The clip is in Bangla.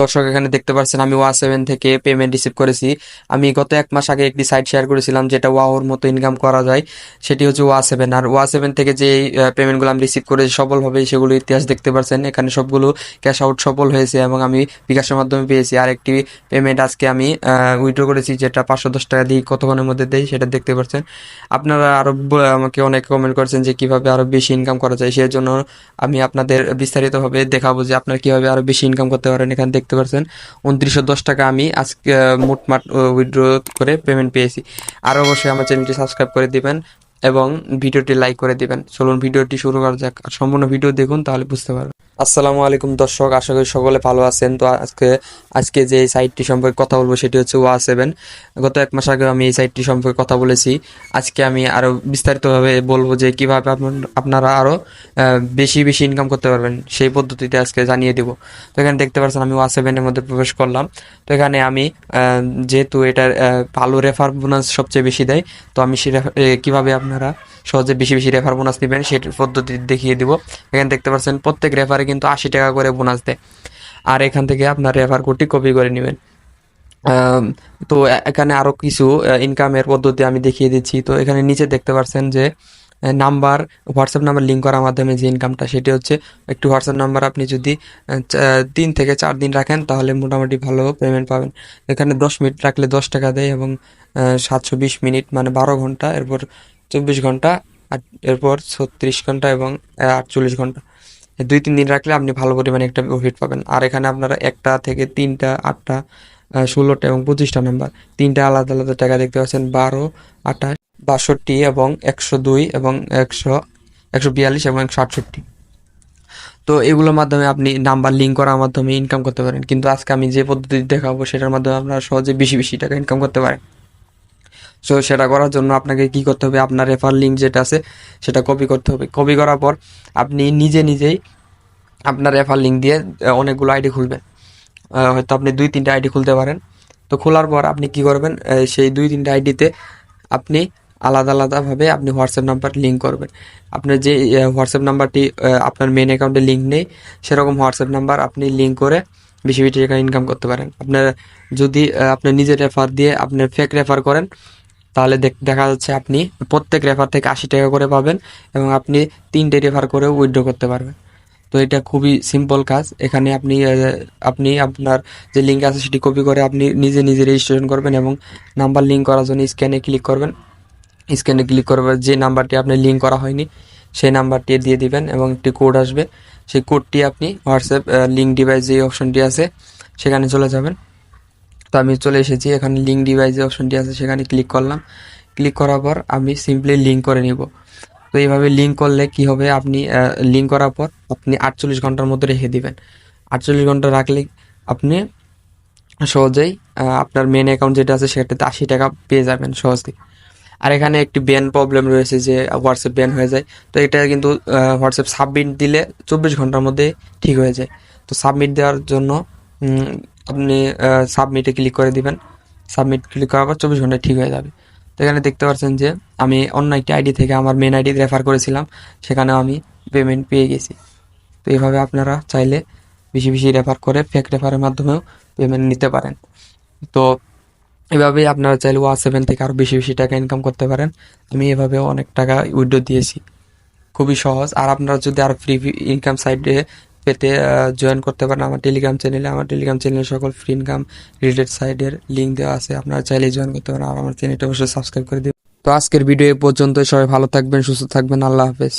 দর্শক এখানে দেখতে পাচ্ছেন আমি ওয়া7 থেকে পেমেন্ট রিসিভ করেছি। আমি গত 1 মাস আগে একটি সাইট শেয়ার করেছিলাম যেটা ওয়াওর মতো ইনকাম করা যায়, সেটি হচ্ছে ওয়া7। আর ওয়া7 থেকে যে পেমেন্টগুলো আমি রিসিভ করেছি সফলভাবে, সেগুলো ইতিহাস দেখতে পাচ্ছেন এখানে সবগুলো ক্যাশ আউট সফল হয়েছে এবং আমি বিকাশের মাধ্যমে পেয়েছি। আর একটি পেমেন্ট আজকে আমি উইথড্র করেছি যেটা 510 টাকা দিয়ে কতক্ষণের মধ্যে দেয় সেটা দেখতে পাচ্ছেন। আপনারা আরও আমাকে অনেক কমেন্ট করেছেন যে কিভাবে আরও বেশি ইনকাম করা যায়, সেই জন্য আমি আপনাদের বিস্তারিতভাবে দেখাবো যে আপনারা কিভাবে আরও বেশি ইনকাম করতে পারেন। এখানে দেখতে পাচ্ছেন 2910 টাকা আমি আজকে মোটমাট উইথড্র করে পেমেন্ট পেয়েছি। আর অবশ্যই আমার চ্যানেলটি সাবস্ক্রাইব করে দিবেন এবং ভিডিওটি লাইক করে দিবেন। চলুন ভিডিওটি শুরু করা যাক, আর সম্পূর্ণ ভিডিও দেখুন তাহলে বুঝতে পারবেন। আসসালামু আলাইকুম দর্শক, আশা করি সকলে ভালো আছেন। তো আজকে যে সাইটটি সম্পর্কে কথা বলবো সেটি হচ্ছে ওয়া7। গত 1 মাস আগে আমি এই সাইটটি সম্পর্কে কথা বলেছি। আজকে আমি আরও বিস্তারিতভাবে বলবো যে কীভাবে আপনারা আরও বেশি বেশি ইনকাম করতে পারবেন, সেই পদ্ধতিতে আজকে জানিয়ে দেবো। তো এখানে দেখতে পাচ্ছেন আমি ওয়া7-এর মধ্যে প্রবেশ করলাম। তো এখানে আমি যেহেতু এটার ভালো রেফার বোনাস সবচেয়ে বেশি দেয়, তো আমি সেটা কীভাবে আপনারা সহজে বেশি বেশি রেফার বোনাস নেবেন সেটির পদ্ধতি দেখিয়ে দিব। এখানে দেখতে পাচ্ছেন প্রত্যেক রেফারে কিন্তু 80 টাকা করে বোনাস দেয়। আর এখান থেকে আপনার রেফার কোডটি কপি করে নেবেন। তো এখানে আরও কিছু ইনকামের পদ্ধতি আমি দেখিয়ে দিচ্ছি। তো এখানে নিচে দেখতে পাচ্ছেন যে নাম্বার, হোয়াটসঅ্যাপ নাম্বার লিঙ্ক করার মাধ্যমে যে ইনকামটা সেটি হচ্ছে, একটি হোয়াটসঅ্যাপ নাম্বার আপনি যদি 3 থেকে 4 দিন রাখেন তাহলে মোটামুটি ভালো পেমেন্ট পাবেন। এখানে 10 মিনিট রাখলে 10 টাকা দেয় এবং 720 মিনিট মানে 12 ঘন্টা, এরপর 24 ঘন্টা, আর এরপর 36 ঘন্টা এবং 48 ঘন্টা। 2-3 দিন রাখলে আপনি ভালো পরিমাণে একটা প্রফিট পাবেন। আর এখানে আপনারা 1টা থেকে 3টা, 8টা, 16টা এবং 25টা নাম্বার, 3টা আলাদা আলাদা টাকা দেখতে পাচ্ছেন, 12, 28, 62 এবং 102 এবং 142 এবং 168। তো এগুলোর মাধ্যমে আপনি নাম্বার লিঙ্ক করার মাধ্যমে ইনকাম করতে পারেন। কিন্তু আজকে আমি যে পদ্ধতি দেখাবো সেটার মাধ্যমে আপনারা সহজে বেশি বেশি টাকা ইনকাম করতে পারেন। সো সেটা করার জন্য আপনাকে কি করতে হবে, আপনার রেফার লিঙ্ক যেটা আছে সেটা কপি করতে হবে। কপি করার পর আপনি নিজে নিজেই আপনার রেফার লিঙ্ক দিয়ে অনেকগুলো আইডি খুলবেন। হয়তো আপনি 2-3টা আইডি খুলতে পারেন। তো খোলার পর আপনি কি করবেন, সেই 2-3টা আইডিতে আপনি আলাদা আলাদাভাবে আপনি হোয়াটসঅ্যাপ নাম্বার লিঙ্ক করবেন। আপনার যে হোয়াটসঅ্যাপ নাম্বারটি আপনার মেন অ্যাকাউন্টে লিঙ্ক নেই, সেরকম হোয়াটসঅ্যাপ নাম্বার আপনি লিঙ্ক করে বেশি বেশি টাকা ইনকাম করতে পারেন। আপনার যদি আপনার নিজের রেফার দিয়ে আপনি ফেক রেফার করেন তাহলে দেখা যাচ্ছে আপনি প্রত্যেক রেফার থেকে 80 টাকা করে পাবেন এবং আপনি 3টে রেফার করেও উইথড্র করতে পারবেন। তো এটা খুবই সিম্পল কাজ। এখানে আপনি আপনার যে লিঙ্ক আছে সেটি কপি করে আপনি নিজে নিজে রেজিস্ট্রেশন করবেন এবং নাম্বার লিঙ্ক করার জন্য স্ক্যানে ক্লিক করবেন। স্ক্যানে ক্লিক করবেন, যে নাম্বারটি আপনার লিঙ্ক করা হয়নি সেই নাম্বারটি দিয়ে দিবেন এবং একটি কোড আসবে। সেই কোডটি আপনি হোয়াটসঅ্যাপ লিঙ্ক ডিভাইস যে অপশনটি আছে সেখানে চলে যাবেন। তো আমি চলে এসেছি, এখানে লিঙ্ক ডিভাইস যে অপশনটি আছে সেখানে ক্লিক করলাম। ক্লিক করার পর আমি সিম্পলি লিঙ্ক করে নিব। তো এইভাবে লিঙ্ক করলে কি হবে, আপনি লিঙ্ক করার পর আপনি 48 ঘন্টার মধ্যে রেখে দিবেন। 48 ঘন্টা রাখলে আপনি সহজেই আপনার মেন অ্যাকাউন্ট যেটা আছে সেটাতে 80 টাকা পেয়ে যাবেন সহজেই। আর এখানে একটি ব্যান প্রবলেম রয়েছে যে হোয়াটসঅ্যাপ ব্যান হয়ে যায়। তো এটা কিন্তু হোয়াটসঅ্যাপ সাবমিট দিলে 24 ঘন্টার মধ্যে ঠিক হয়ে যায়। তো সাবমিট দেওয়ার জন্য আপনি সাবমিটে ক্লিক করে দিবেন। সাবমিট ক্লিক করার পর 24 ঘন্টায় ঠিক হয়ে যাবে। তো এখানে দেখতে পাচ্ছেন যে আমি অন্য একটি আইডি থেকে আমার মেন আইডি রেফার করেছিলাম, সেখানেও আমি পেমেন্ট পেয়ে গেছি। তো এইভাবে আপনারা চাইলে বেশি বেশি রেফার করে ফেক রেফারের মাধ্যমেও পেমেন্ট নিতে পারেন। তো এভাবেই আপনারা চাইলে ওয়া7 থেকে আরও বেশি বেশি টাকা ইনকাম করতে পারেন। আমি এভাবেও অনেক টাকা উইথড্র দিয়েছি, খুবই সহজ। আর আপনারা যদি আরও ফ্রি ইনকাম সাইটে পেতে জয়েন করতে পারেন আমার টেলিগ্রাম চ্যানেলে। আমার টেলিগ্রাম চ্যানেলে সকল ফ্রি ইনকাম রিলেটেড সাইটের লিঙ্ক দেওয়া আছে, আপনারা চাইলে জয়েন করতে পারেন। আর আমার চ্যানেলটা অবশ্যই সাবস্ক্রাইব করে দেবেন। তো আজকের ভিডিও এ পর্যন্ত, সবাই ভালো থাকবেন, সুস্থ থাকবেন, আল্লাহ হাফেজ।